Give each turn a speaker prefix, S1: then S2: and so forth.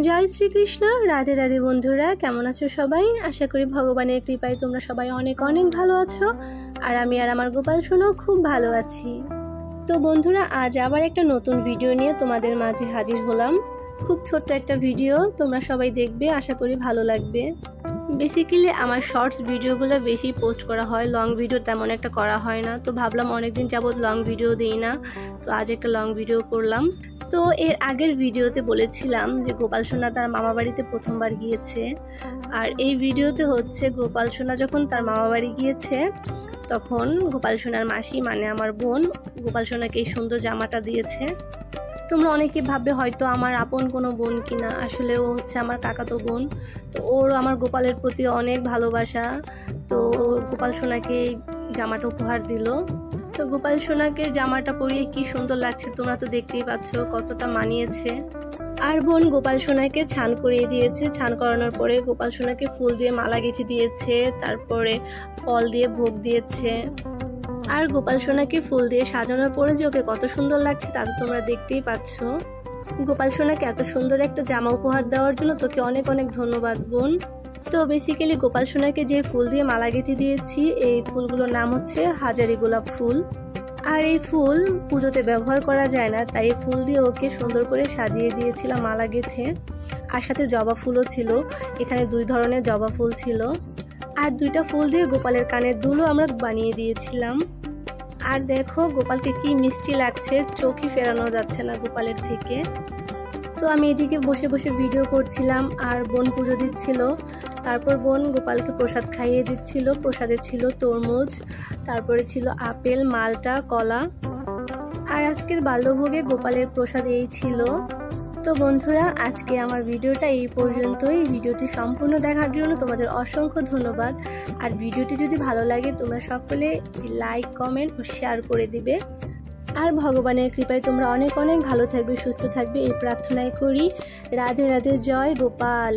S1: জয় শ্রীকৃষ্ণ। রাধে রাধে বন্ধুরা, কেমন আছো সবাই? আশা করি ভগবানের কৃপায় তোমরা সবাই অনেক অনেক ভালো আছো। আর আমি আর আমার গোপাল সোনাও খুব ভালো আছি। তো বন্ধুরা, আজ আবার একটা নতুন ভিডিও নিয়ে তোমাদের মাঝে হাজির হলাম। খুব ছোট্ট একটা ভিডিও, তোমরা সবাই দেখবে, আশা করি ভালো লাগবে। বেসিক্যালি আমার শর্টস ভিডিওগুলো বেশি পোস্ট করা হয়, লং ভিডিও তেমন একটা করা হয় না। তো ভাবলাম অনেকদিন যাবত লং ভিডিও দিই না, তো আজ একটা লং ভিডিও করলাম। তো এর আগের ভিডিওতে বলেছিলাম যে গোপাল সোনা তার মামা বাড়িতে প্রথমবার গিয়েছে। আর এই ভিডিওতে হচ্ছে গোপাল সোনা যখন তার মামা বাড়ি গিয়েছে তখন গোপাল সোনার মাসি মানে আমার বোন গোপাল সোনাকে এই সুন্দর জামাটা দিয়েছে। তোমরা অনেকে ভাববে হয়তো আমার আপন কোনো বোন কিনা, আসলে ও হচ্ছে আমার কাকাতো বোন। তো ওর আমার গোপালের প্রতি অনেক ভালোবাসা, তো গোপাল সোনাকে জামাটা উপহার দিল। তো গোপাল সোনাকে জামাটা পরিয়ে কি সুন্দর লাগছে, তোমরা তো দেখতেই পাচ্ছ কতটা মানিয়েছে। আর বোন গোপাল সোনাকে ছান করিয়ে দিয়েছে। ছান করানোর পরে গোপাল সোনাকে ফুল দিয়ে মালা গেঁথে দিয়েছে, তারপরে ফল দিয়ে ভোগ দিয়েছে। আর গোপাল সোনাকে ফুল দিয়ে সাজানোর পরে যে ওকে কত সুন্দর লাগছে তা তো তোমরা দেখতেই পাচ্ছ। গোপাল সোনাকে এত সুন্দর একটা জামা উপহার দেওয়ার জন্য তোকে অনেক অনেক ধন্যবাদ বোন। তো বেসিক্যালি গোপাল সোনাকে যে ফুল দিয়ে মালা গেঁথে দিয়েছি এই ফুলগুলোর নাম হচ্ছে হাজারি গোলাপ ফুল। আর এই ফুল পুজোতে ব্যবহার করা যায় না, তাই এই ফুল দিয়ে ওকে সুন্দর করে সাজিয়ে দিয়েছিলাম মালা গেঁথে। আর সাথে জবা ফুলও ছিল, এখানে 2 ধরনের জবা ফুল ছিল। আর 2টা ফুল দিয়ে গোপালের কানের দুলও আমরা বানিয়ে দিয়েছিলাম। আর দেখো গোপালকে কি মিষ্টি লাগছে, চোখই ফেরানো যাচ্ছে না গোপালের থেকে। তো আমি এদিকে বসে বসে ভিডিও করছিলাম আর বোন পুজো দিচ্ছিল। তারপর বোন গোপালকে প্রসাদ খাইয়ে দিচ্ছিল। প্রসাদে ছিল তরমুজ, তারপরে ছিল আপেল, মালটা, কলা। আর আজকের বাল্যভোগে গোপালের প্রসাদ এই ছিল। তো বন্ধুরা, আজকে আমার ভিডিওটা এই পর্যন্তই। ভিডিওটি সম্পূর্ণ দেখার জন্য তোমাদের অসংখ্য ধন্যবাদ। আর ভিডিওটি যদি ভালো লাগে তোমরা সকলে লাইক, কমেন্ট ও শেয়ার করে দিবে। আর ভগবানের কৃপায় তোমরা অনেক অনেক ভালো থাকবে, সুস্থ থাকবে এই প্রার্থনাই করি। রাধে রাধে, জয় গোপাল।